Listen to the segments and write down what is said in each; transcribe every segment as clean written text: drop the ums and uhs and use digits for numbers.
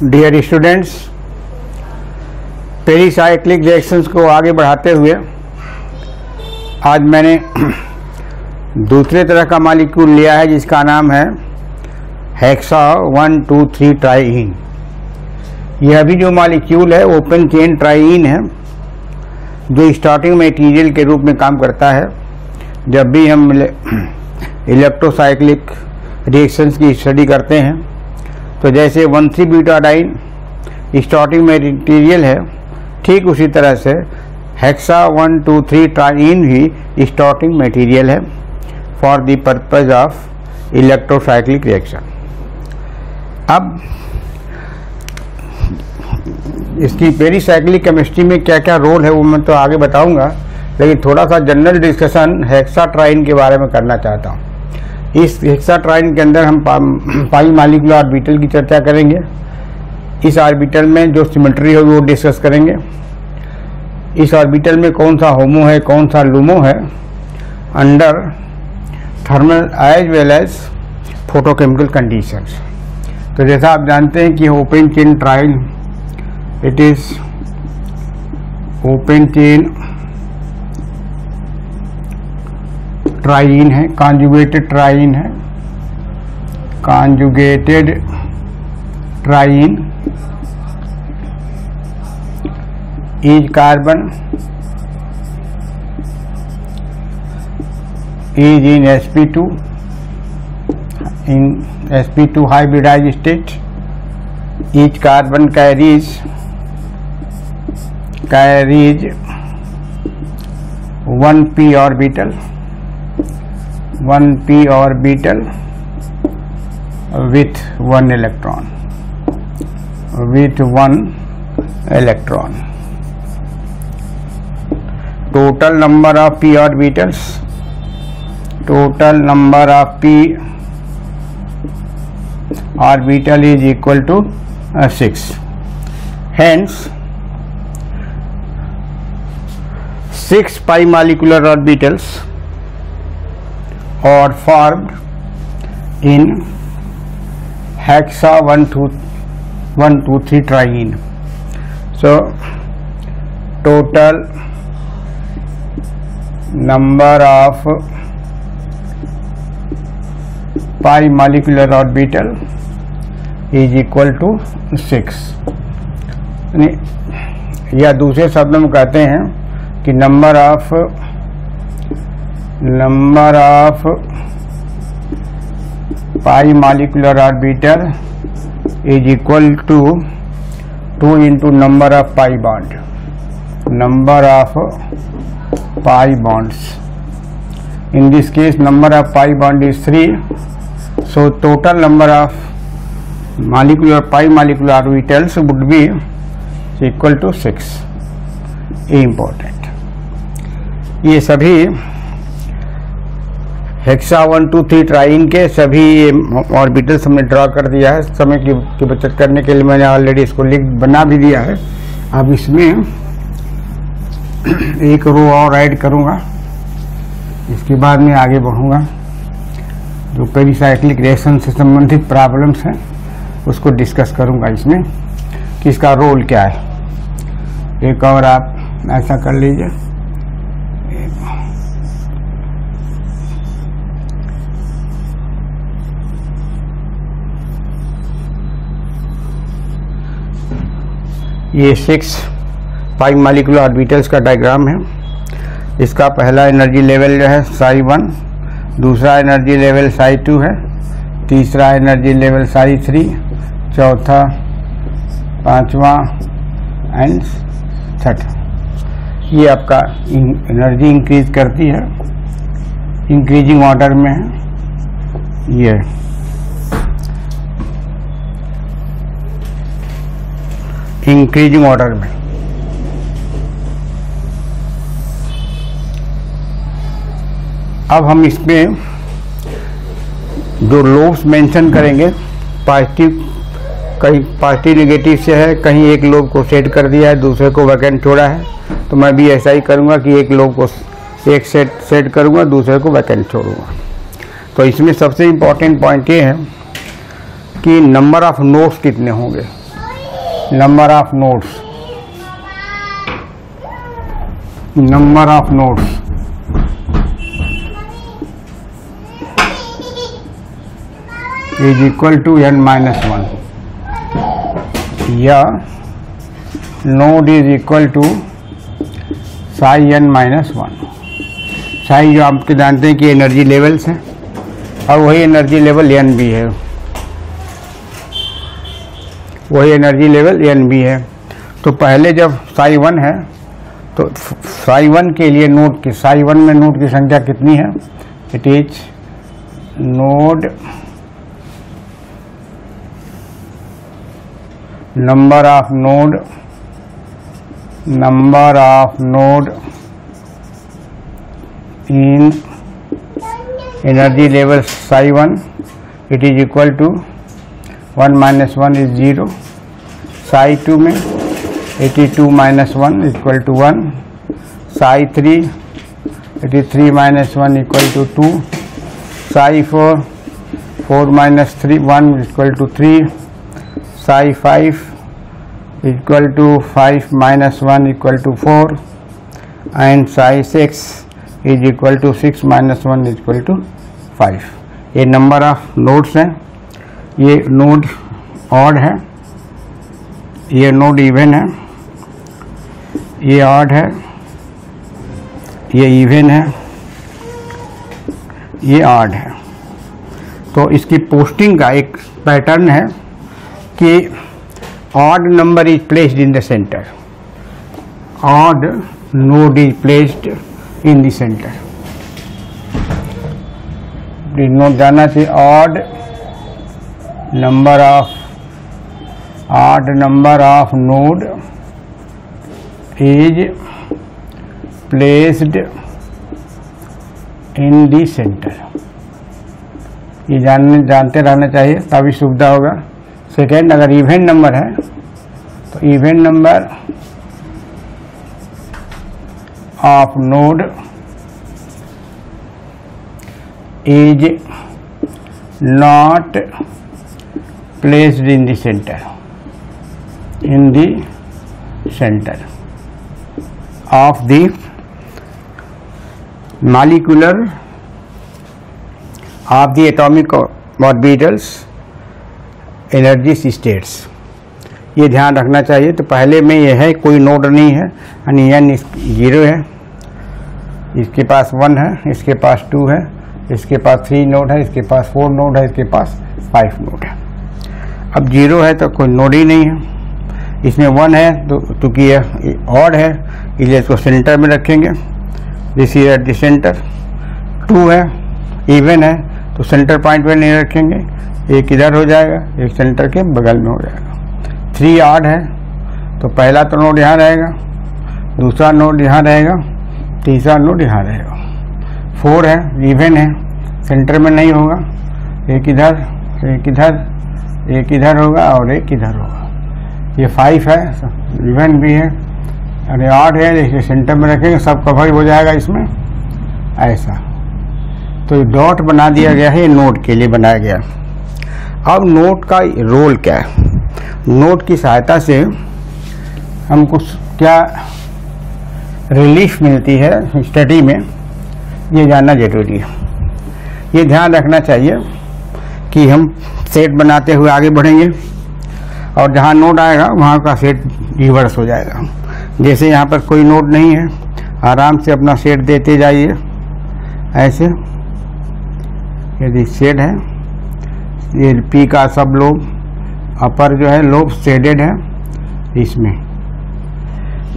Dear students, pericyclic reactions को आगे बढ़ाते हुए आज मैंने दूसरे तरह का मॉलिक्यूल लिया है जिसका नाम है हेक्सा 1,2,3 ट्राइइन। यह भी जो मॉलिक्यूल है ओपन चेन ट्राइइन है जो स्टार्टिंग मटेरियल के रूप में काम करता है। जब भी हम इलेक्ट्रोसाइक्लिक रिएक्शंस की स्टडी करते हैं तो जैसे 1,3-ब्यूटाडाइन स्टार्टिंग मटेरियल है, ठीक उसी तरह से हेक्सा 1,2,3 ट्राइइन भी स्टार्टिंग मटेरियल है for the purpose of electrocyclic reaction. अब इसकी पेरिसाइक्लिक केमिस्ट्री में क्या क्या रोल है वो मैं तो आगे बताऊंगा, लेकिन थोड़ा सा जनरल डिस्कशन हेक्सा ट्राइइन के बारे में करना चाहता हूँ। इस हेक्सा ट्राइइन के अंदर हम पाई मॉलिक्यूलर ऑर्बिटल की चर्चा करेंगे। इस ऑर्बिटल में जो सिमेट्री है वो डिस्कस करेंगे। इस ऑर्बिटल में कौन सा होमो है, कौन सा लूमो है under thermal as well as photochemical conditions. तो जैसा आप जानते हैं कि open chain triene, it is open chain triene है, कॉन्जुगेटेड ट्राइइन है, conjugated triene is carbon is in sp2 hybridized state. Each carbon carries 1p orbital with one electron. Total number of p orbitals, total number of p orbital is equal to 6. Hence 6 pi molecular orbitals are formed in hexa 1,2,3 triene. So total number of pi molecular orbital is equal to 6। या दूसरे शब्दों में कहते हैं कि number of pi molecular orbital is equal to 2 into number of pi bond, number of pi bonds. In this case number of pi bond is 3. So total number of pi molecular orbitals would be equal to 6. Important. ये सभी hexa 1,2,3 ट्राइइन के सभी orbitals हमने draw कर दिया है। समय की बचत करने के लिए मैंने ऑलरेडी इसको बना भी दिया है। अब इसमें एक रो और ऐड करूँगा, इसके बाद में आगे बढ़ूँगा। जो पेरिसाइक्लिक रिएक्शन से संबंधित प्रॉब्लम्स हैं उसको डिस्कस करूंगा इसमें कि इसका रोल क्या है। एक और आप ऐसा कर लीजिए। ये 6 पाई मॉलिक्यूलर ऑर्बिटल्स का डायग्राम है। इसका पहला एनर्जी लेवल जो है psi1, दूसरा एनर्जी लेवल psi2 है, तीसरा एनर्जी लेवल psi3, चौथा, पांचवा एंड छठा। ये आपका एनर्जी इंक्रीज करती है, इंक्रीजिंग ऑर्डर में है। ये इंक्रीजिंग ऑर्डर में। अब हम इसमें जो लोब्स मेंशन करेंगे, पॉजिटिव, कहीं पॉजिटिव नेगेटिव से है, कहीं एक लोब को सेट कर दिया है, दूसरे को वैकेंट छोड़ा है, तो मैं भी ऐसा ही करूँगा कि एक लोब को एक सेट करूँगा, दूसरे को वैकेंट छोड़ूंगा। तो इसमें सबसे इम्पोर्टेंट पॉइंट ये है कि नंबर ऑफ नोड्स कितने होंगे। number of nodes is equal to n minus 1 या node is equal to psi n minus 1। psi जो आपके जानते हैं कि एनर्जी लेवल्स है और वही एनर्जी लेवल n भी है, वही एनर्जी लेवल n भी है। तो पहले जब psi 1 है तो psi 1 के लिए नोड की psi 1 में नोड की संख्या कितनी है? It is node number of node in energy level psi 1, it is equal to 1 minus 1 is 0, psi 2 में 82 minus 1 is equal to 1, psi 3 it is 3 minus 1 equal to 2, psi 4 minus 3 1 is equal to 3, psi 5 equal to 5 minus 1 equal to 4 and psi 6 is equal to 6 minus 1 is equal to 5। ये number of nodes हैं, ये node odd है, ये node even है, ये odd है, ये even है, ये ऑड है। तो इसकी पोस्टिंग का एक पैटर्न है कि odd number is placed in the center, odd node is placed in the center। please note जाना चाहिए odd number of node is placed in the center। ये जानते रहना चाहिए तभी सुविधा होगा। सेकेंड, अगर इवन नंबर है तो even number of node is not placed in the centre, of the molecular of the atomic orbitals energy states. ये ध्यान रखना चाहिए। तो पहले में ये है कोई नोड नहीं है यानी n 0 है, इसके पास 1 है, इसके पास 2 है, इसके पास 3 नोड है, इसके पास 4 नोड है, इसके पास 5 नोड है। अब 0 है तो कोई नोड ही नहीं है, इसमें 1 है तो क्योंकि ये ऑड है इसलिए इसको सेंटर में रखेंगे, this is at the centre. 2 है इवन है तो सेंटर पॉइंट में नहीं रखेंगे, एक इधर हो जाएगा, एक सेंटर के बगल में हो जाएगा। 3 ऑड है तो पहला तो नोड यहाँ रहेगा, दूसरा नोड यहाँ रहेगा, तीसरा नोड यहाँ रहेगा। 4 है इवन है, सेंटर में नहीं होगा, एक इधर एक इधर एक इधर होगा और एक इधर होगा। ये 5 है इवन भी है, अरे ऑड है देखिए सेंटर में रखेंगे, सब कवर हो जाएगा इसमें ऐसा। तो डॉट बना दिया गया है, नोड के लिए बनाया गया। अब नोड का रोल क्या है? नोड की सहायता से हमको क्या रिलीफ मिलती है स्टडी में, ये जानना जरूरी है। ये ध्यान रखना चाहिए कि हम सेट बनाते हुए आगे बढ़ेंगे और जहाँ नोड आएगा वहाँ का सेट रिवर्स हो जाएगा। जैसे यहाँ पर कोई नोड नहीं है, आराम से अपना सेट देते जाइए ऐसे। यदि सेट है, ये पी का सब लोब अपर जो है लोब शेडेड है इसमें,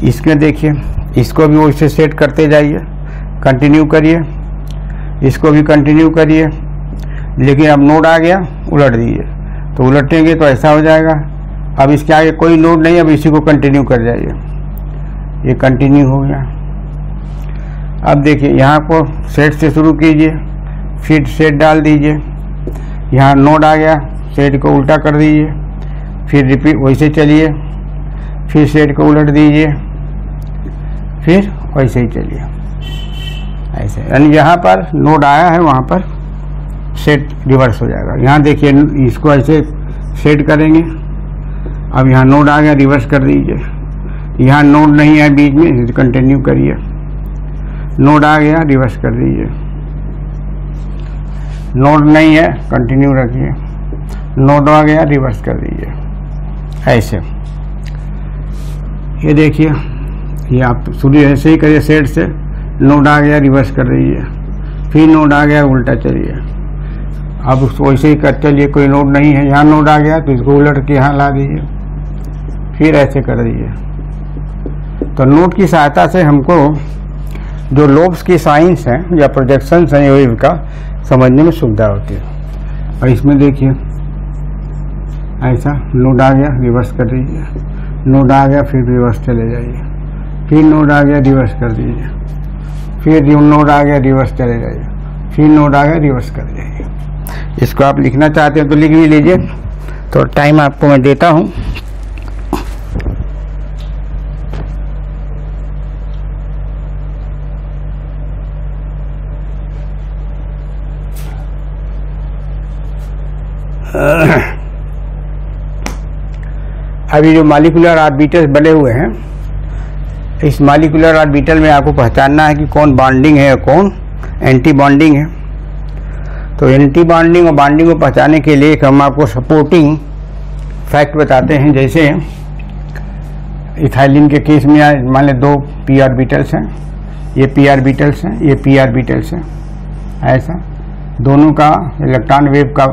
इसके देखिए इसको भी वैसे सेट करते जाइए, कंटिन्यू करिए, इसको भी कंटिन्यू करिए। लेकिन अब नोड आ गया उलट दीजिए, तो उलटेंगे तो ऐसा हो जाएगा। अब इसके आगे कोई नोड नहीं, अब इसी को कंटिन्यू कर जाइए, ये कंटिन्यू हो गया। अब देखिए यहाँ को सेट से शुरू कीजिए, फिर सेट डाल दीजिए, यहाँ नोड आ गया, सेट को उल्टा कर दीजिए, फिर रिपीट वैसे चलिए, फिर सेट को उलट दीजिए, फिर वैसे ही चलिए ऐसे। यानी जहाँ पर नोड आया है वहाँ पर सेट रिवर्स हो जाएगा। यहाँ देखिए इसको ऐसे सेट करेंगे, अब यहाँ नोड आ गया, रिवर्स कर दीजिए। यहाँ नोड नहीं है बीच में, कंटिन्यू करिए। नोड आ गया, रिवर्स कर दीजिए। नोड नहीं है, कंटिन्यू रखिए। नोड आ गया, रिवर्स कर दीजिए। ऐसे ये देखिए, ये आप शुरू ऐसे ही करिए सेट से। नोड आ गया, रिवर्स कर दीजिए। फिर नोड आ गया, उल्टा चलिए। अब उसको वैसे ही कर चलिए। कोई नोड नहीं है, यहाँ नोड आ गया तो इसको उलट के यहाँ ला दीजिए। फिर ऐसे कर दीजिए। तो नोड की सहायता से हमको जो लोब्स की साइंस हैं या प्रोजेक्शंस हैं वेव का समझने में सुविधा होती है। और इसमें देखिए ऐसा नोड आ गया, रिवर्स कर दीजिए। नोड आ गया, फिर रिवर्स चले जाइए। फिर नोड आ गया, रिवर्स कर दीजिए। फिर नोड आ गया, रिवर्स चले जाइए। फिर नोड आ गया, रिवर्स कर जाइए। इसको आप लिखना चाहते हैं तो लिख भी लीजिए। तो टाइम आपको मैं देता हूँ। अभी जो मॉलिक्यूलर ऑर्बिटल्स बने हुए हैं, इस मॉलिक्यूलर ऑर्बिटल में आपको पहचानना है कि कौन बॉन्डिंग है और कौन एंटी बॉन्डिंग है। तो एंटी बॉन्डिंग और बॉन्डिंग को पहचानने के लिए हम आपको सपोर्टिंग फैक्ट बताते हैं। जैसे इथाइलिन के केस में मान लें 2 p ऑर्बिटल्स हैं, ये p ऑर्बिटल्स हैं, ये p ऑर्बिटल्स हैं। ऐसा दोनों का इलेक्ट्रॉन वेव का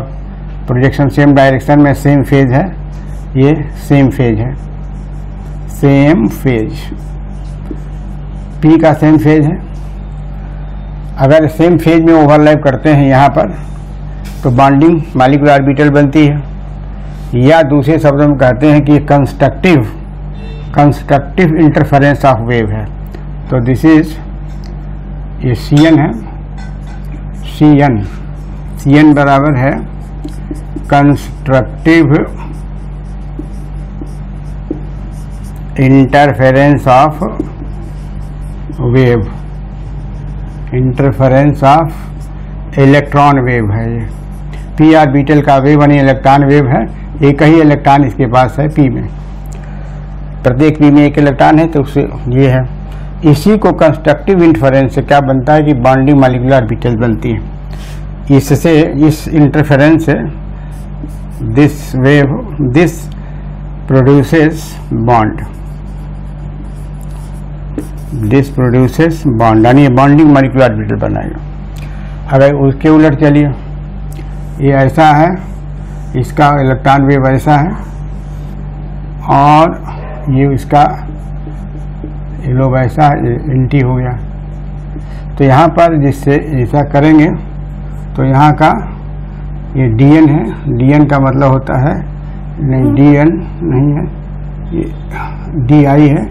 प्रोजेक्शन सेम डायरेक्शन में, सेम फेज है। ये सेम फेज है, सेम फेज। p का सेम फेज है। अगर सेम फेज में ओवरलैप करते हैं यहाँ पर तो बॉन्डिंग मॉलिक्यूलर ऑर्बिटल बनती है, या दूसरे शब्दों में कहते हैं कि कंस्ट्रक्टिव इंटरफेरेंस ऑफ वेव है। तो दिस इज ये Cn है। Cn बराबर है constructive interference of wave, interference of electron wave है। ये p ऑर्बिटल का वेव यानी इलेक्ट्रॉन वेव है। एक ही इलेक्ट्रॉन इसके पास है p में, प्रत्येक p में एक इलेक्ट्रॉन है, तो उससे ये है। इसी को कंस्ट्रक्टिव इंटरफेरेंस से क्या बनता है कि बॉन्डिंग मॉलिक्यूलर ऑर्बिटल बनती है। इससे, इस इंटरफेरेंस से this produces bond, this produces bond, यानी बॉन्डिंग मॉलिक्यूलर ऑर्बिटल बनाएगा। अगर उसके उलट चलिए, ये ऐसा है, इसका इलेक्ट्रॉन वेव ऐसा है, और ये इसका ये लोग ऐसा एंटी हो गया। तो यहाँ पर जिससे ऐसा करेंगे तो यहाँ का ये Dn है। Dn का मतलब होता है, नहीं Dn नहीं है, ये Di है।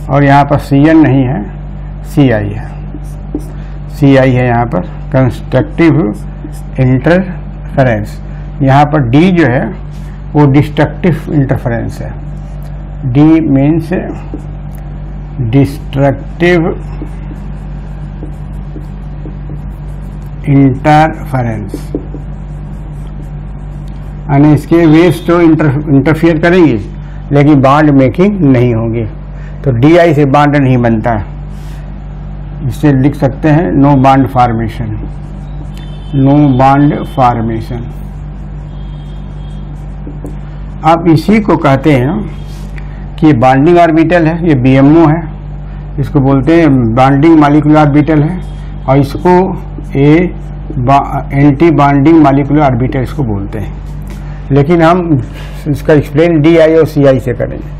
और यहाँ पर Cn नहीं है, Ci है। Ci है यहाँ पर कंस्ट्रक्टिव इंटरफेरेंस। यहाँ पर D जो है वो डिस्ट्रक्टिव इंटरफेरेंस है। D मीन्स डिस्ट्रक्टिव इंटरफेरेंस, यानी इसके वेव्स तो इंटरफियर करेंगी लेकिन बॉन्ड मेकिंग नहीं होगी। तो Di से बॉन्ड नहीं बनता है। इससे लिख सकते हैं no bond formation, no bond formation. आप इसी को कहते हैं कि बॉन्डिंग ऑर्बिटल है, ये BMO है, इसको बोलते हैं बॉन्डिंग मॉलिक्यूलर ऑर्बिटल है, और इसको एंटी बॉन्डिंग मॉलिक्यूलर ऑर्बिटल इसको बोलते हैं। लेकिन हम इसका एक्सप्लेन Di और Ci से करेंगे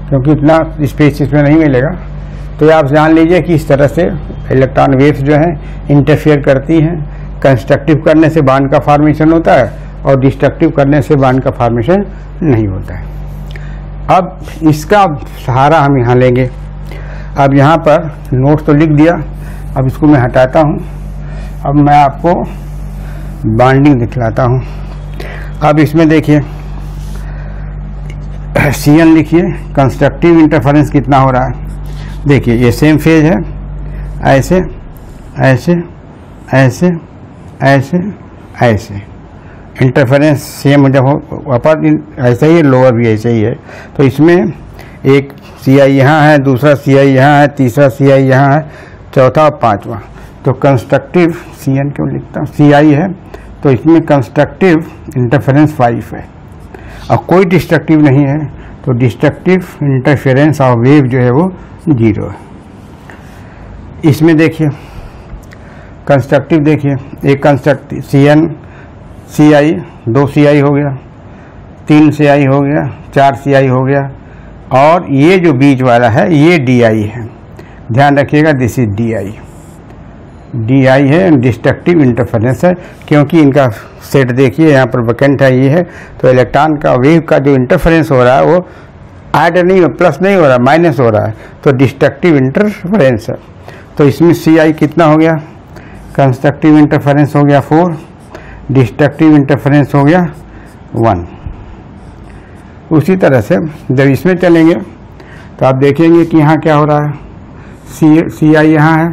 क्योंकि इतना स्पेस इसमें नहीं मिलेगा। तो आप जान लीजिए कि इस तरह से इलेक्ट्रॉन वेव्स जो हैं इंटरफेयर करती हैं। कंस्ट्रक्टिव करने से बॉन्ड का फॉर्मेशन होता है और डिस्ट्रक्टिव करने से बॉन्ड का फॉर्मेशन नहीं होता है। अब इसका सहारा हम यहाँ लेंगे। अब यहाँ पर नोट्स तो लिख दिया, अब इसको मैं हटाता हूँ। अब मैं आपको बॉन्डिंग दिखलाता हूँ। अब इसमें देखिए Cn लिखिए, कंस्ट्रक्टिव इंटरफेरेंस कितना हो रहा है। देखिए ये सेम फेज है, ऐसे ऐसे ऐसे ऐसे ऐसे इंटरफेरेंस सेम जब हो, अपर ऐसा ही है, लोअर भी ऐसे ही है। तो इसमें एक CI यहाँ है, दूसरा CI यहाँ है, तीसरा CI यहाँ है, चौथा और पांचवा। तो कंस्ट्रक्टिव CN क्यों लिखता हूँ, CI है, तो इसमें कंस्ट्रक्टिव इंटरफेरेंस 5 है और कोई डिस्ट्रक्टिव नहीं है, तो डिस्ट्रक्टिव इंटरफेरेंस ऑफ वेव जो है वो 0 है। इसमें देखिए कंस्ट्रक्टिव, देखिए एक कंस्ट्रक्टिव CN CI, 2 CI हो गया, 3 CI हो गया, 4 CI हो गया, और ये जो बीच वाला है ये DI है। ध्यान रखिएगा, दिस इज DI है, डिस्ट्रक्टिव इंटरफेरेंस है, क्योंकि इनका सेट देखिए यहाँ पर वैकेंट है, ये है। तो इलेक्ट्रॉन का वेव का जो इंटरफेरेंस हो रहा है वो ऐड नहीं, प्लस नहीं हो रहा, माइनस हो रहा है, तो डिस्ट्रक्टिव इंटरफेरेंस है। तो इसमें CI कितना हो गया, कंस्ट्रक्टिव इंटरफेरेंस हो गया 4, डिस्ट्रक्टिव इंटरफेरेंस हो गया 1। उसी तरह से जब इसमें चलेंगे तो आप देखेंगे कि यहाँ क्या हो रहा है, CI यहाँ है,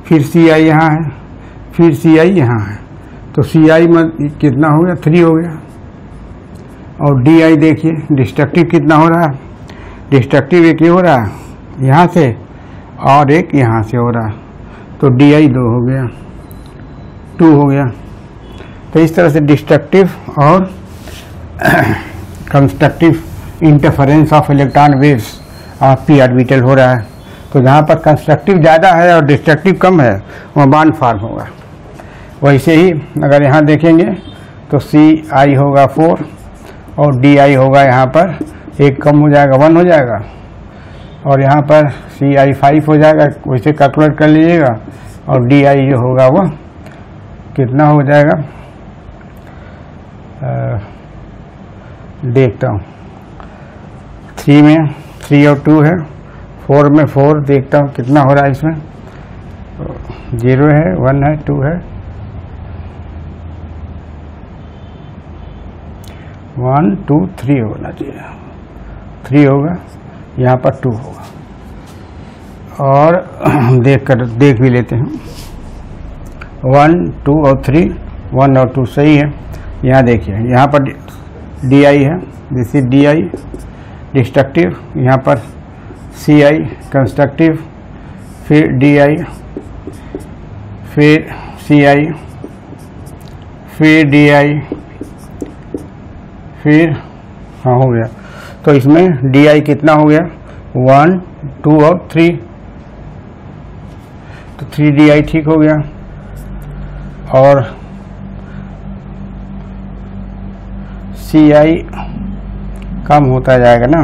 फिर CI यहाँ है, फिर CI यहाँ है, तो CI में कितना हो गया, 3 हो गया। और DI देखिए डिस्ट्रक्टिव कितना हो रहा है, डिस्ट्रक्टिव एक ये हो रहा है यहाँ से और एक यहाँ से हो रहा है, तो DI 2 हो गया, 2 हो गया। तो इस तरह से डिस्ट्रक्टिव और constructive interference of electron waves of p orbital हो रहा है। तो जहाँ पर कंस्ट्रक्टिव ज़्यादा है और डिस्ट्रक्टिव कम है वहाँ बॉन्ड फॉर्म होगा। वैसे ही अगर यहाँ देखेंगे तो CI होगा 4 और DI होगा यहाँ पर एक कम हो जाएगा, 1 हो जाएगा, और यहाँ पर CI 5 हो जाएगा, वैसे कैलकुलेट कर लीजिएगा। और DI जो होगा वो कितना हो जाएगा, देखता हूँ, 3 में 3 और 2 है, 4 में 4, देखता हूँ कितना हो रहा है इसमें, 0 है, 1 है, 2 है, 1 2 3 होना चाहिए, 3 होगा, यहाँ पर 2 होगा। और देख भी लेते हैं, 1 2 और 3, 1 और 2 सही है। यहाँ देखिए यहाँ पर DI है, दिस इज DI डिस्ट्रक्टिव, यहाँ पर CI कंस्ट्रक्टिव, फिर DI, फिर CI, फिर DI, फिर हाँ हो गया। तो इसमें DI कितना हो गया, 1 2 और 3, तो 3 DI ठीक हो गया। और CI कम होता जाएगा ना,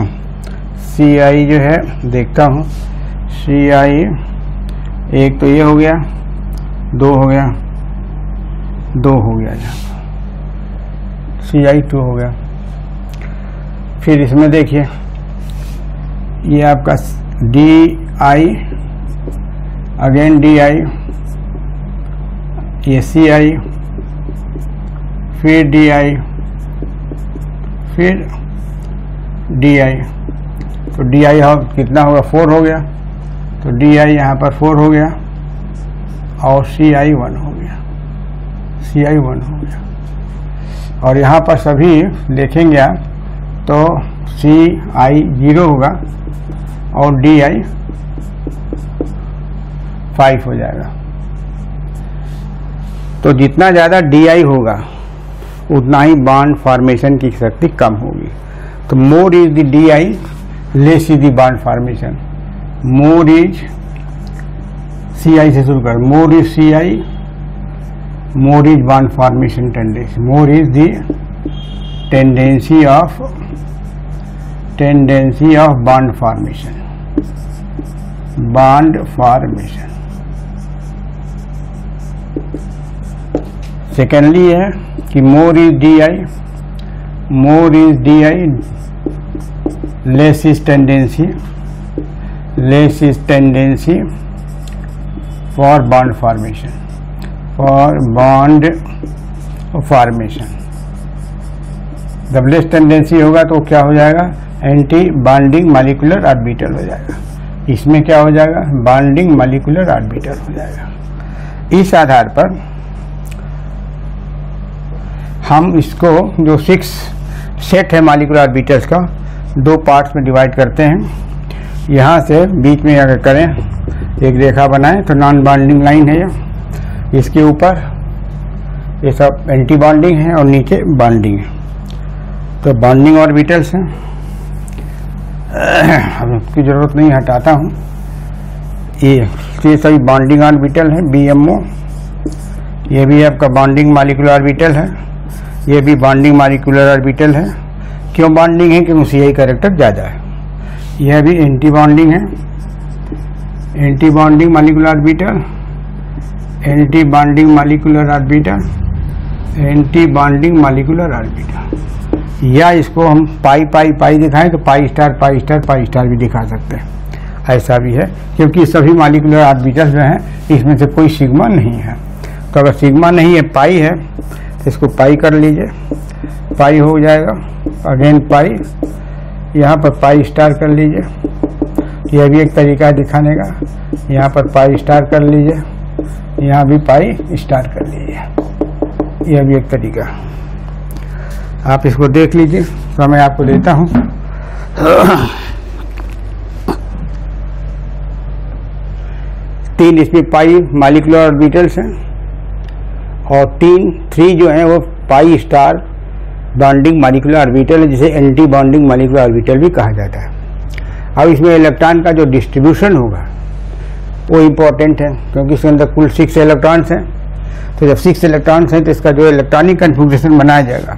CI जो है देखता हूँ, CI एक तो ये हो गया, 2 हो गया, 2 हो गया, CI 2 हो गया। फिर इसमें देखिए ये आपका DI, अगेन DI, ये CI, फिर DI, फिर DI, तो DI कितना होगा, 4 हो गया, तो DI यहाँ पर 4 हो गया, और CI 1 हो गया, CI 1 हो गया। और यहाँ पर सभी देखेंगे आप तो CI 0 होगा और DI 5 हो जाएगा। तो जितना ज़्यादा DI होगा उतना ही बॉन्ड फॉर्मेशन की शक्ति कम होगी। तो more is the DI, less is the bond formation. More is CI से शुरू कर, more is CI, more is bond formation tendency, more is the tendency of bond formation, bond formation. Secondly है कि more is DI, more is DI, less is tendency, less is tendency for bond formation, for bond formation. जब less tendency होगा तो क्या हो जाएगा, anti bonding molecular orbital हो जाएगा। इसमें क्या हो जाएगा, बॉन्डिंग मॉलिक्यूलर ऑर्बिटल हो जाएगा। इस आधार पर हम इसको जो 6 सेट है मॉलिक्यूलर ऑर्बिटल्स का 2 पार्ट्स में डिवाइड करते हैं। यहाँ से बीच में अगर करें एक रेखा बनाएं तो नॉन बॉन्डिंग लाइन है ये, इसके ऊपर ये सब एंटी बॉन्डिंग है और नीचे बॉन्डिंग है। तो बॉन्डिंग ऑर्बिटल्स हैं, अब इसकी ज़रूरत नहीं, हटाता हूँ। ये सभी बॉन्डिंग ऑर्बिटल है, BMO। ये भी आपका बॉन्डिंग मॉलिक्यूलर ऑर्बिटल है, ये भी बॉन्डिंग मॉलिक्यूलर ऑर्बिटल है। क्यों बॉन्डिंग है? क्योंकि CI कैरेक्टर ज़्यादा है। यह भी एंटी बॉन्डिंग है, anti bonding molecular orbital, anti bonding molecular orbital, anti bonding molecular orbital. या इसको हम पाई पाई पाई दिखाएं तो पाई स्टार भी दिखा सकते हैं, ऐसा भी है। क्योंकि सभी मॉलिक्यूलर ऑर्बिटल जो हैं इसमें से कोई सिग्मा नहीं है। तो अगर सिग्मा नहीं है, पाई है, तो इसको पाई कर लीजिए, पाई हो जाएगा। अगेन पाई, यहाँ पर पाई स्टार कर लीजिए, यह भी एक तरीका है दिखाने का। यहाँ पर पाई स्टार कर लीजिए, यहाँ भी पाई स्टार कर लीजिए, यह भी एक तरीका। आप इसको देख लीजिए, समय आपको देता हूँ। तीन इसमें पाई मॉलिक्यूलर ऑर्बिटल्स हैं और 3 जो हैं वो pi star bonding molecular orbital है, जिसे एंटी बॉन्डिंग मॉलिक्यूलर ऑर्बिटल भी कहा जाता है। अब इसमें इलेक्ट्रॉन का जो डिस्ट्रीब्यूशन होगा वो इम्पोर्टेंट है, क्योंकि इसके अंदर कुल 6 इलेक्ट्रॉन्स हैं। तो जब 6 इलेक्ट्रॉन्स हैं तो इसका जो इलेक्ट्रॉनिक कन्फिगरेशन बनाया जाएगा,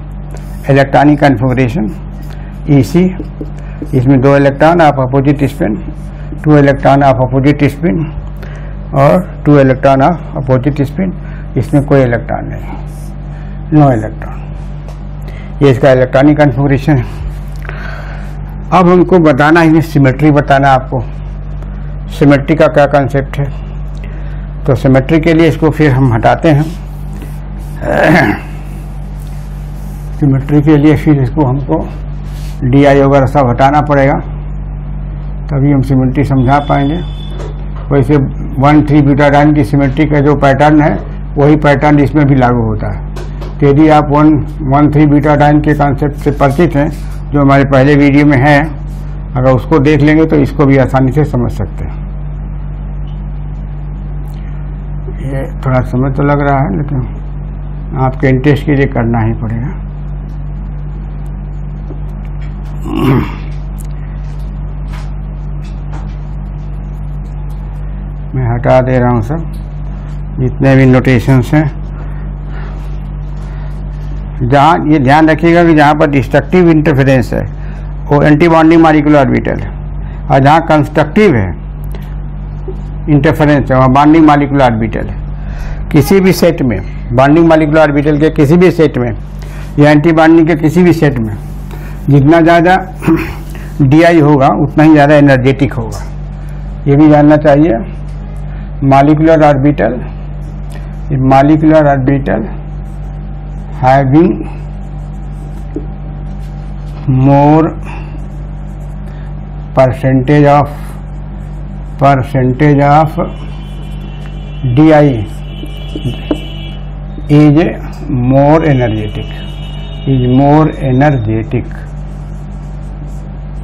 इलेक्ट्रॉनिक कन्फिगरेशन EC, इसमें 2 electron of opposite spin, 2 electron of opposite spin और 2 इलेक्ट्रॉन ऑफ अपोजिट स्पिन। इसमें कोई इलेक्ट्रॉन नहीं, नो इलेक्ट्रॉन। ये इसका इलेक्ट्रॉनिक कन्फिगरेशन है। अब हमको बताना है, इसमें सिमेट्री बताना आपको, सिमेट्री का क्या कंसेप्ट है। तो सिमेट्री के लिए इसको फिर हम हटाते हैं, सिमेट्री के लिए फिर इसको हमको DI वगैरह सब हटाना पड़ेगा, तभी हम सिमेट्री समझा पाएंगे। वैसे 1,3 ब्यूटाडाइन की सिमेट्री का जो पैटर्न है वही पैटर्न इसमें भी लागू होता है। तो यदि आप 1,3 ब्यूटाडाइन के कॉन्सेप्ट से परिचित हैं, जो हमारे पहले वीडियो में है, अगर उसको देख लेंगे तो इसको भी आसानी से समझ सकते हैं। ये थोड़ा समय तो लग रहा है, लेकिन आपके इंटरेस्ट के लिए करना ही पड़ेगा। मैं हटा दे रहा हूँ सब, जितने भी नोटेशंस हैं। जहाँ ये ध्यान रखिएगा कि जहाँ पर डिस्ट्रक्टिव इंटरफेरेंस है वो एंटी बॉन्डिंग मॉलिक्यूलर ऑर्बिटल है, और जहाँ कंस्ट्रक्टिव है इंटरफेरेंस है वहाँ बॉन्डिंग मॉलिक्यूलर ऑर्बिटल है। किसी भी सेट में बॉन्डिंग मॉलिक्यूलर ऑर्बिटल के किसी भी सेट में या एंटी बॉन्डिंग के किसी भी सेट में जितना ज़्यादा DI होगा उतना ही ज़्यादा एनर्जेटिक होगा, ये भी जानना चाहिए। Molecular orbital having more percentage of DI is more energetic।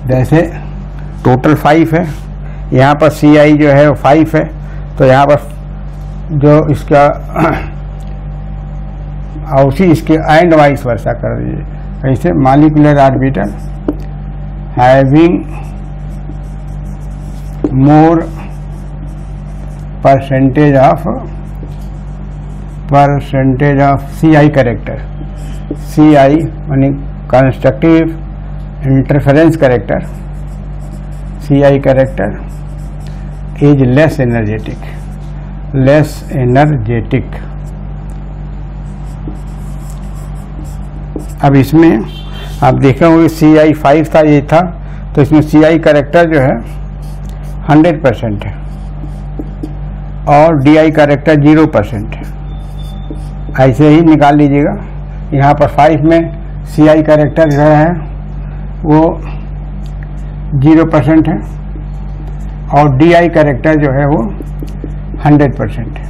जैसे टोटल 5 है, यहाँ पर CI जो है 5 है, तो यहाँ पर जो इसका उसी इसके एंड वाइस वर्षा कर दीजिए। ऐसे molecular orbital having more percentage of CI character, CI यानी constructive interference character, CI character is less energetic. अब इसमें आप देखे होंगे CI 5 था, ये था, तो इसमें CI कैरेक्टर जो है 100% है और DI कैरेक्टर 0% है। ऐसे ही निकाल लीजिएगा। यहाँ पर 5 में CI कैरेक्टर जो है वो 0% है और DI कैरेक्टर जो है वो 100% है।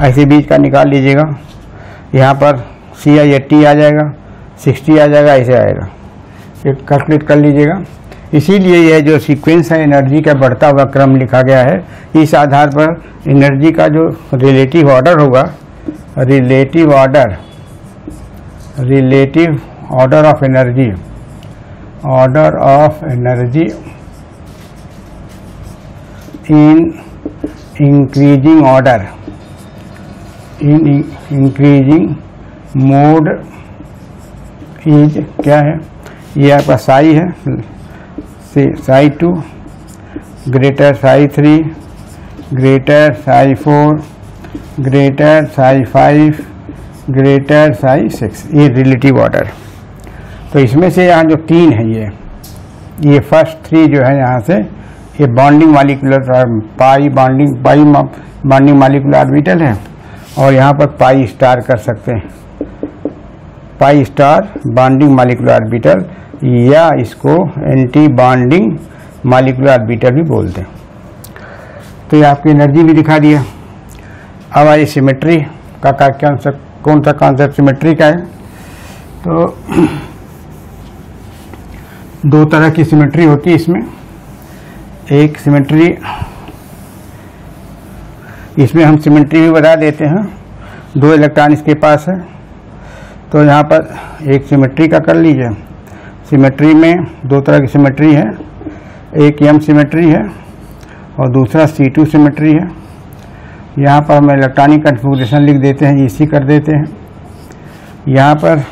ऐसे बीच का निकाल लीजिएगा। यहाँ पर CI80 आ जाएगा, 60 आ जाएगा, ऐसे आएगा। ये कैलकुलेट कर लीजिएगा। इसीलिए यह जो सीक्वेंस है एनर्जी का बढ़ता हुआ क्रम लिखा गया है। इस आधार पर एनर्जी का जो रिलेटिव ऑर्डर होगा, relative order of energy, in increasing order, in increasing mode is क्या है, ये आपका साई है, Sai 2 greater Sai 3 greater Sai 4 greater Sai 5 greater Sai 6, ये रिलेटिव ऑर्डर। तो इसमें से यहाँ जो 3 है, ये फर्स्ट 3 जो है यहाँ से, ये bonding molecular bonding molecular orbital है, और यहाँ पर पाई स्टार कर सकते हैं, pi star bonding molecular orbital, या इसको एंटी बॉन्डिंग मॉलिक्यूलर ऑर्बिटल भी बोलते हैं। तो ये आपकी एनर्जी भी दिखा दिया। अब आइए सिमेट्री का कौन सा कॉन्सेप्ट सिमेट्री का है। तो 2 तरह की सिमेट्री होती है इसमें। एक सिमेट्री, इसमें हम सिमेट्री भी बता देते हैं, 2 इलेक्ट्रॉन इसके पास है, तो यहाँ पर एक सिमेट्री का कर लीजिए। सिमेट्री में 2 तरह की सिमेट्री है, एक M सिमेट्री है और दूसरा C2 सिमेट्री है। यहाँ पर हम इलेक्ट्रॉनिक कन्फिगरेशन लिख देते हैं, EC कर देते हैं। यहाँ पर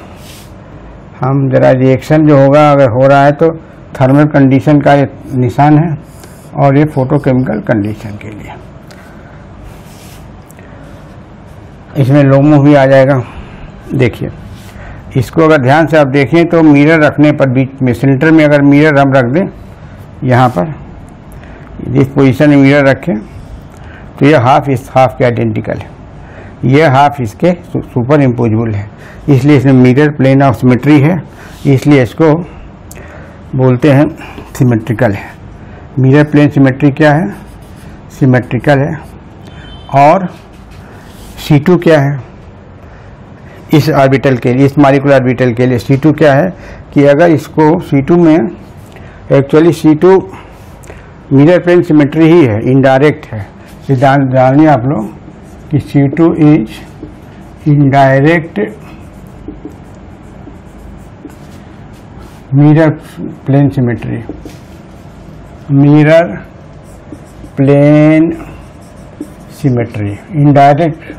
हम जरा रिएक्शन जो होगा, अगर हो रहा है तो थर्मल कंडीशन का ये निशान है, और ये फोटोकेमिकल कंडीशन के लिए। इसमें लोमो भी आ जाएगा। देखिए, इसको अगर ध्यान से आप देखें तो मिरर रखने पर बीच में सेंटर में अगर मिरर हम रख दें, यहाँ पर जिस पोजीशन में मिरर रखें, तो यह हाफ इस हाफ के आइडेंटिकल है, यह हाफ इसके सुपर इम्पोजिबल है, इसलिए इसमें मिरर प्लेन ऑफ सिमेट्री है, इसलिए इसको बोलते हैं सिमेट्रिकल है। मिरर प्लेन सिमेट्री क्या है? सिमेट्रिकल है। और C2 क्या है? इस ऑर्बिटल के लिए, इस मॉलिक्यूलर ऑर्बिटल के लिए C2 क्या है कि अगर इसको C2 में, actually C2 mirror plane symmetry ही है, इनडायरेक्ट है। जानिए आप लोग कि C2 is indirect mirror plane symmetry, mirror plane symmetry, indirect,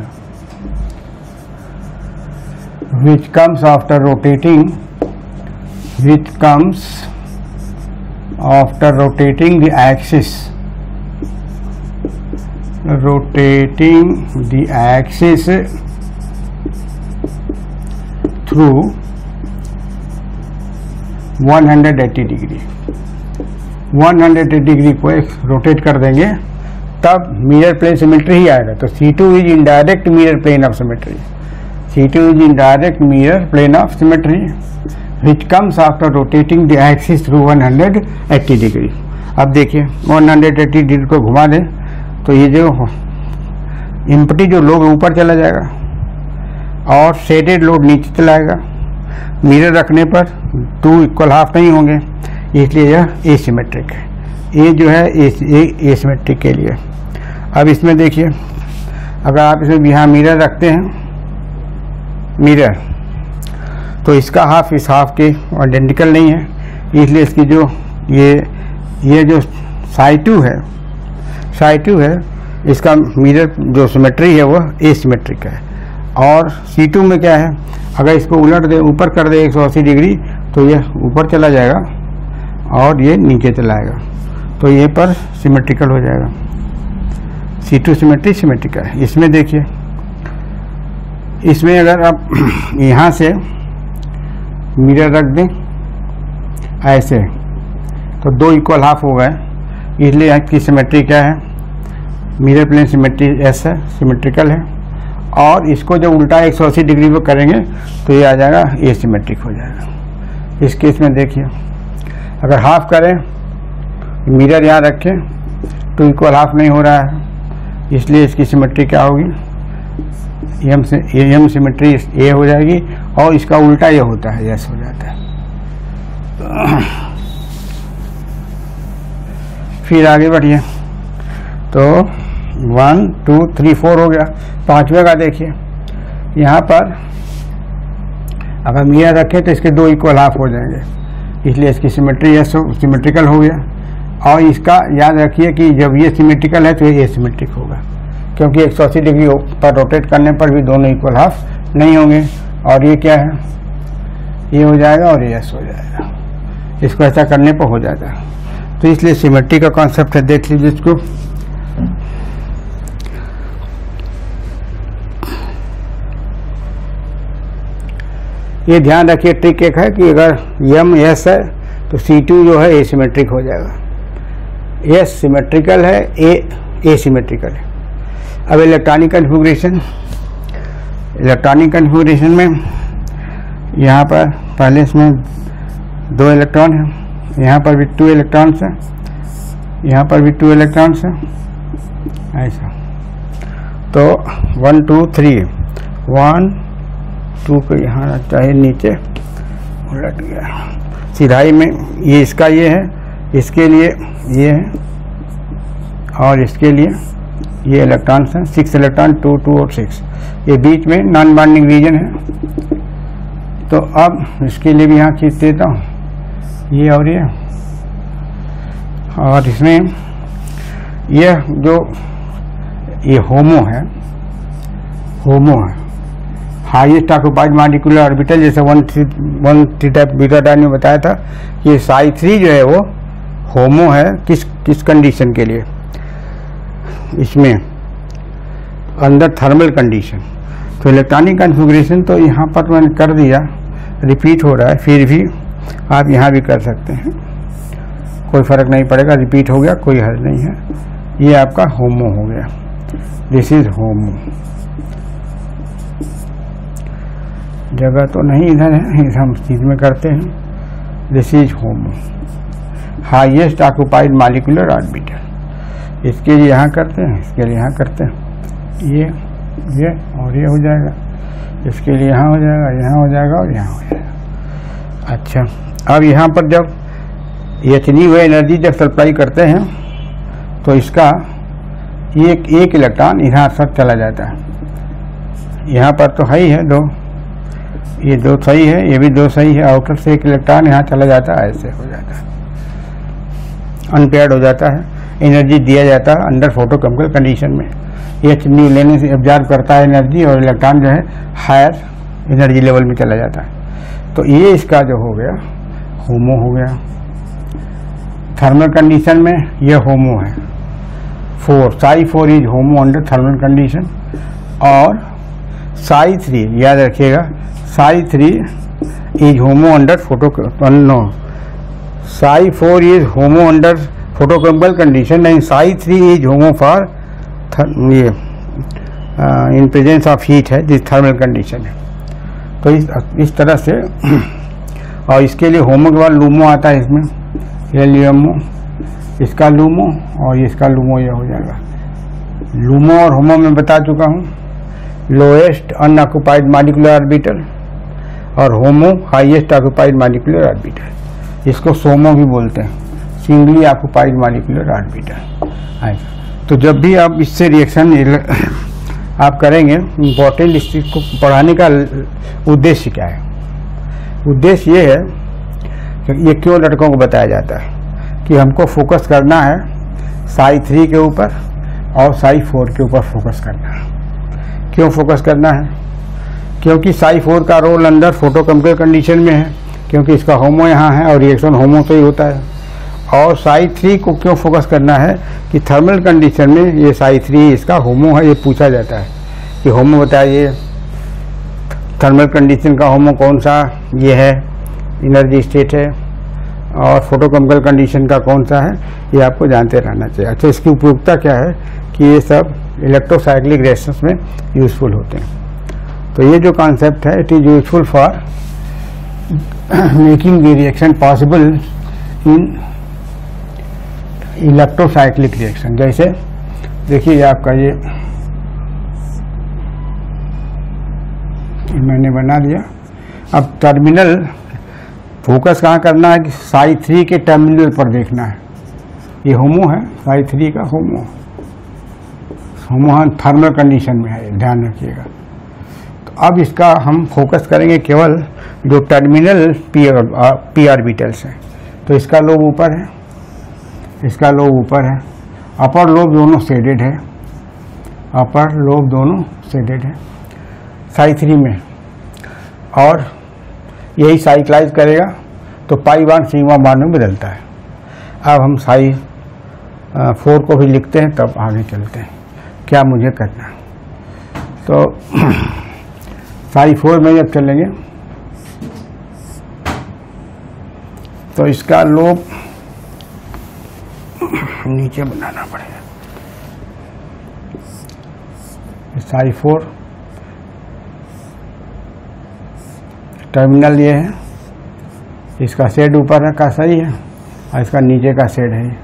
which comes after rotating the axis, through 180 degree. 180 degree को रोटेट कर देंगे तब मिरर प्लेन सिमेट्री ही आएगा। तो C2 is indirect mirror plane of symmetry, C2 is indirect mirror plane of symmetry which comes after rotating the axis through 180 degree। अब देखिए 180 degree को घुमा दें तो ये जो इम्पटी जो लोड ऊपर चला जाएगा और शेडेड लोड नीचे चला जाएगा। मिरर रखने पर 2 इक्वल हाफ नहीं होंगे, इसलिए यह एसिमेट्रिक है। ये जो है एसिमेट्रिक के लिए। अब इसमें देखिए, अगर आप इसमें यहाँ मिरर रखते हैं, मिरर, तो इसका हाफ इस हाफ के आइडेंटिकल नहीं है, इसलिए इसकी जो ये जो साई2 है, इसका मिरर जो सिमेट्री है वह एसिमेट्रिक है। और C2 में क्या है, अगर इसको उलट दे, ऊपर कर दे 180 डिग्री, तो यह ऊपर चला जाएगा और ये नीचे चला आएगा, तो ये पर सिमेट्रिकल हो जाएगा। C2 सिमेट्री सिमेट्रिकल है। इसमें देखिए, इसमें अगर आप यहाँ से मिरर रख दें ऐसे, तो 2 इक्वल हाफ हो गए, इसलिए आपकी सिमेट्री क्या है? मिरर प्लेन सिमेट्री S है, सिमेट्रिकल है। और इसको जब उल्टा 180 डिग्री पे करेंगे तो ये आ जाएगा एसिमेट्रिक हो जाएगा। इस केस में देखिए, अगर हाफ करें, मिरर यहाँ रखें, तो इक्वल हाफ नहीं हो रहा है, इसलिए इसकी सिमेट्री क्या होगी? एम सिमेट्री ए हो जाएगी, और इसका उल्टा ये होता है, एस हो जाता है। फिर आगे बढ़िए, तो 1 2 3 4 हो गया। पांचवें का देखिए, यहाँ पर अगर हम ये रखें तो इसके दो इक्वल हाफ हो जाएंगे, इसलिए इसकी सिमेट्री एस सिमेट्रिकल हो गया। और इसका याद रखिए कि जब ये सिमेट्रिकल है तो ये एसिमेट्रिक होगा, क्योंकि 180 डिग्री पर रोटेट करने पर भी दोनों इक्वल हाफ नहीं होंगे। और ये क्या है, ये हो जाएगा और ये एस हो जाएगा, इसको ऐसा करने पर हो जाएगा। तो इसलिए सिमेट्री का कॉन्सेप्ट है, देख लीजिए इसको। ये ध्यान रखिए, ट्रिक एक है कि अगर एम एस है तो C2 जो है एसिमेट्रिक हो जाएगा, एस सिमेट्रिकल है, ए सिमेट्रिकल है। अब इलेक्ट्रॉनिक कन्फिगरेशन में यहाँ पर पहले इसमें 2 इलेक्ट्रॉन है, यहाँ पर भी 2 इलेक्ट्रॉन्स हैं, यहाँ पर भी 2 इलेक्ट्रॉन्स हैं, ऐसा। तो 1 2 3 1 2 को यहाँ चाहे नीचे उलट गया सिधाई में, ये इसका ये है, इसके लिए ये है, और इसके लिए ये इलेक्ट्रॉन्स हैं, 6 इलेक्ट्रॉन 2 2 और 6, ये बीच में नॉन बॉन्डिंग रीजन है। तो अब इसके लिए भी यहाँ खींच देता हूँ, ये और ये, और इसमें यह जो ये होमो है, हाईएस्ट ऑक्युपाइड मॉलिक्यूलर ऑर्बिटल, जैसे 1 टाइप बीटा डायन में बताया था कि Psi3 जो है वो होमो है। किस कंडीशन के लिए, इसमें अंदर थर्मल कंडीशन। तो इलेक्ट्रॉनिक कॉन्फ़िगरेशन तो यहाँ पर मैंने कर दिया, रिपीट हो रहा है, फिर भी आप यहाँ भी कर सकते हैं, कोई फर्क नहीं पड़ेगा, रिपीट हो गया कोई हर्ज नहीं है। ये आपका होमो हो गया, दिस इज होमो। जगह तो नहीं इधर है, हम चीज में करते हैं, this is homo, highest occupied molecular orbital. इसके लिए यहाँ करते हैं, इसके लिए यहाँ करते हैं, ये और ये हो जाएगा, इसके लिए यहाँ हो जाएगा, यहाँ हो जाएगा और यहाँ हो जाएगा। अच्छा, अब यहाँ पर जब इतनी हुई एनर्जी जब सप्लाई करते हैं तो इसका एक इलेक्ट्रॉन यहाँ सब चला जाता है। यहाँ पर तो है ही है 2, ये 2 सही है, ये भी 2 सही है, आउटर से एक इलेक्ट्रॉन यहाँ चला जाता है, ऐसे हो जाता है, अनपेयर्ड हो जाता है, एनर्जी दिया जाता है अंडर फोटोकेमिकल कंडीशन में। ये चिन्नी लेने से एब्जॉर्ब करता है एनर्जी, और इलेक्ट्रॉन जो है हायर एनर्जी लेवल में चला जाता है। तो ये इसका जो हो गया होमो हो गया। थर्मल कंडीशन में ये होमो है, 4 Psi4 is homo under thermal condition, और Psi3 याद रखिएगा, Psi3 is homo under Psi4 is homo under photochemical condition, and Psi3 is homo for ये इन प्रेजेंस ऑफ हीट है, जिस थर्मल कंडीशन है। तो इस तरह से, और इसके लिए होमो के बाद लूमो आता है, इसमें ये लियमो, इसका लूमो और इसका लूमो, ये हो जाएगा। लूमो और होमो में बता चुका हूँ, लोएस्ट अनऑक्युपाइड मॉलिक्यूलर ऑर्बिटल, और होमो हाईएस्ट ऑक्युपाइड मॉलिक्यूलर ऑर्बिटल। इसको सोमो भी बोलते हैं, सिंगली ऑक्युपाइड मॉलिक्यूलर ऑर्बिटल। तो जब भी आप इससे रिएक्शन आप करेंगे, इम्पोर्टेंट इस चीज को पढ़ाने का उद्देश्य क्या है? उद्देश्य ये है कि ये क्यों लड़कों को बताया जाता है कि हमको फोकस करना है Psi3 के ऊपर और Psi4 के ऊपर फोकस करना है। क्यों फोकस करना है? क्योंकि Psi4 का रोल अंदर फोटोकेमिकल कंडीशन में है, क्योंकि इसका होमो यहाँ है और रिएक्शन होमो से ही होता है। और Psi3 को क्यों फोकस करना है कि थर्मल कंडीशन में ये Psi3 इसका होमो है, ये पूछा जाता है कि होमो बताइए, थर्मल कंडीशन का होमो कौन सा ये है, एनर्जी स्टेट है, और फोटोकेमिकल कंडीशन का कौन सा है, ये आपको जानते रहना चाहिए। अच्छा, इसकी उपयोगिता क्या है कि ये सब इलेक्ट्रोसाइक्लिक रिएक्शंस में यूजफुल होते हैं। तो ये जो कॉन्सेप्ट है, it is useful for making the reaction possible in electrocyclic reaction. जैसे देखिए आपका ये मैंने बना दिया। अब टर्मिनल फोकस कहाँ करना है कि साइड 3 के टर्मिनल पर देखना है। ये होमो है, साइड 3 का होमो थर्मल कंडीशन में है, ध्यान रखिएगा। तो अब इसका हम फोकस करेंगे केवल जो टर्मिनल पी ऑर्बिटल्स हैं। तो इसका लोब ऊपर है, इसका लोब ऊपर है, अपर लोब दोनों शेडेड है, अपर लोब दोनों शेडेड है साइड 3 में, और यही साइक्लाइज करेगा तो पाई बांड सिग्मा बांड में बदलता है। अब हम साई 4 को भी लिखते हैं, तब आगे चलते हैं क्या मुझे करना है। तो साई 4 में जब चलेंगे तो इसका लोब नीचे बनाना पड़ेगा। साई 4 टर्मिनल ये है, इसका शेड ऊपर का सही है और इसका नीचे का शेड है।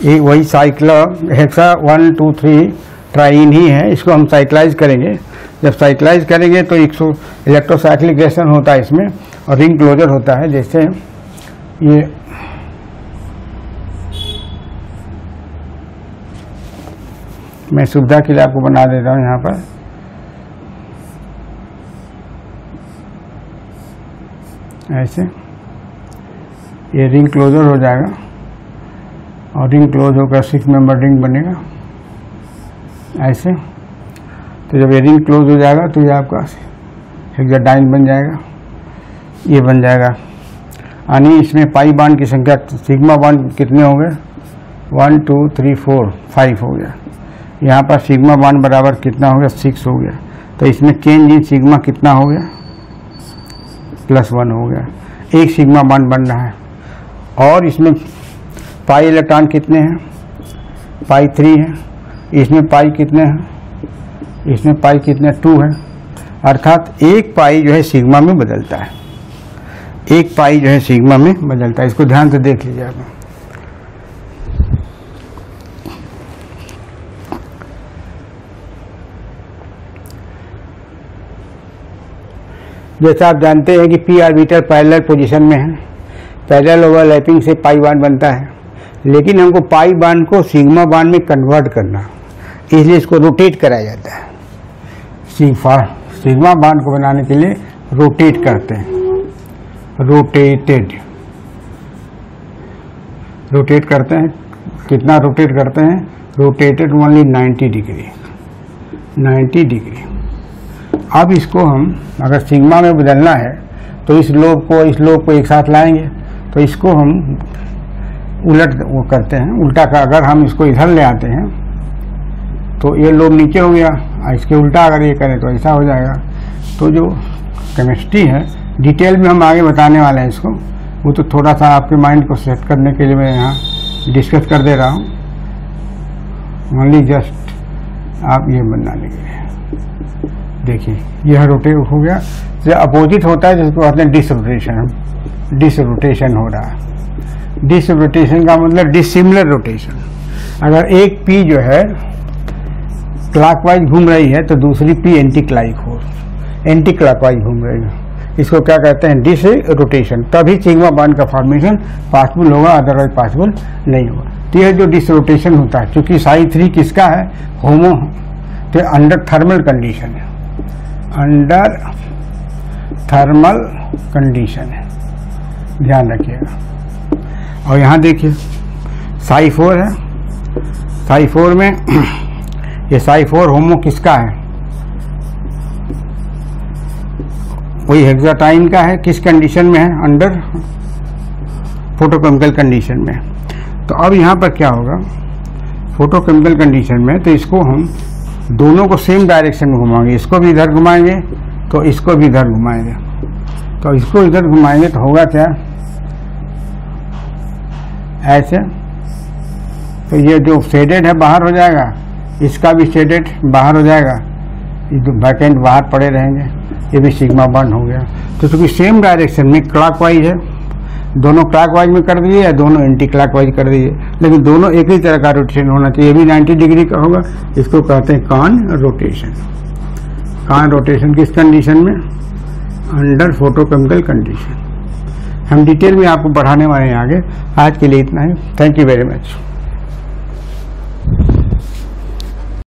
ये वही साइक्ल हेक्सा 1 2 3 ट्राइन ही है, इसको हम साइक्लाइज करेंगे। जब साइक्लाइज करेंगे तो इलेक्ट्रोसाइक्लिकेशन होता है इसमें और रिंग क्लोजर होता है। जैसे ये मैं सुविधा के लिए आपको बना देता हूँ, यहाँ पर ऐसे ये रिंग क्लोजर हो जाएगा और रिंग क्लोज होकर 6 मेंबर रिंग बनेगा ऐसे। तो जब ये रिंग क्लोज हो जाएगा तो ये आपका हेक्साडाइन बन जाएगा, ये बन जाएगा। यानी इसमें पाई बांड की संख्या सिग्मा बांड कितने हो गए 1 2 3 4 5 हो गया। यहाँ पर सिग्मा बांड बराबर कितना हो गया 6 हो गया। तो इसमें चेंज इन सिग्मा कितना हो गया +1 हो गया, एक सिग्मा बांड बन रहा है। और इसमें पाई इलेक्ट्रॉन कितने हैं पाई 3 है, इसमें पाई कितने हैं, इसमें पाई कितने 2 है। अर्थात एक पाई जो है सिग्मा में बदलता है, एक पाई जो है सिग्मा में बदलता है। इसको ध्यान से देख लीजिए आप। जैसा आप जानते हैं कि पी ऑर्बिटल पैरेलल पोजीशन में है, पैरेलल ओवरलैपिंग से पाई बांड बनता है, लेकिन हमको पाई बांड को सिग्मा बांड में कन्वर्ट करना, इसलिए इसको रोटेट कराया जाता है। सिग्मा बांड को बनाने के लिए रोटेट करते हैं, रोटेट करते हैं। कितना रोटेट करते हैं, रोटेटेड ओनली 90 डिग्री। अब इसको हम अगर सिग्मा में बदलना है तो इस लोब को एक साथ लाएंगे, तो इसको हम उलट वो करते हैं, उल्टा का। अगर हम इसको इधर ले आते हैं तो ये लोब नीचे हो गया, इसके उल्टा अगर ये करें तो ऐसा हो जाएगा। तो जो केमिस्ट्री है डिटेल में हम आगे बताने वाले हैं इसको, वो तो थोड़ा सा आपके माइंड को सेट करने के लिए मैं यहाँ डिस्कस कर दे रहा हूँ, ओनली जस्ट आप ये बनाने के लिए। देखिए यह रोटेट हो गया, जो अपोजिट होता है जिसको कहते हैं डिसरोटेशन हो रहा है। डिसरोटेशन का मतलब डिसिमिलर रोटेशन। अगर एक पी जो है क्लॉकवाइज घूम रही है तो दूसरी पी एंटी क्लॉकवाइज घूम रही है, इसको क्या कहते हैं डिसरोटेशन। तभी सिग्मा बांड का फॉर्मेशन पॉसिबल होगा, अदरवाइज पॉसिबल नहीं होगा। तो यह जो डिसरोटेशन होता है, क्योंकि साई 3 किसका है होमो, तो अंडर थर्मल कंडीशन है, अंडर थर्मल कंडीशन है, ध्यान रखिएगा। और यहाँ देखिए साई 4 है, साई 4 में ये साई 4 होमो किसका है, वही हेक्साडाइन का है। किस कंडीशन में है, अंडर फोटोकेमिकल कंडीशन में। तो अब यहाँ पर क्या होगा, फोटोकेमिकल कंडीशन में तो इसको हम दोनों को सेम डायरेक्शन में घुमाएंगे, इसको भी इधर घुमाएंगे तो इसको भी इधर घुमाएंगे। तो इसको इधर घुमाएंगे तो होगा क्या ऐसे, तो ये जो शेडेड है बाहर हो जाएगा, इसका भी शेडेड बाहर हो जाएगा, ये जो वैकेंट बाहर पड़े रहेंगे, ये भी सिग्मा बांड हो गया। तो चूंकि सेम डायरेक्शन में क्लॉकवाइज है, दोनों क्लॉकवाइज में कर दीजिए या दोनों एंटी क्लॉकवाइज कर दीजिए, लेकिन दोनों एक ही तरह का रोटेशन होना चाहिए। ये भी 90 डिग्री का होगा, इसको कहते हैं कान रोटेशन। कान रोटेशन किस कंडीशन में? Under photochemical condition. हम डिटेल में आपको पढ़ाने वाले हैं आगे। आज के लिए इतना ही। Thank you very much.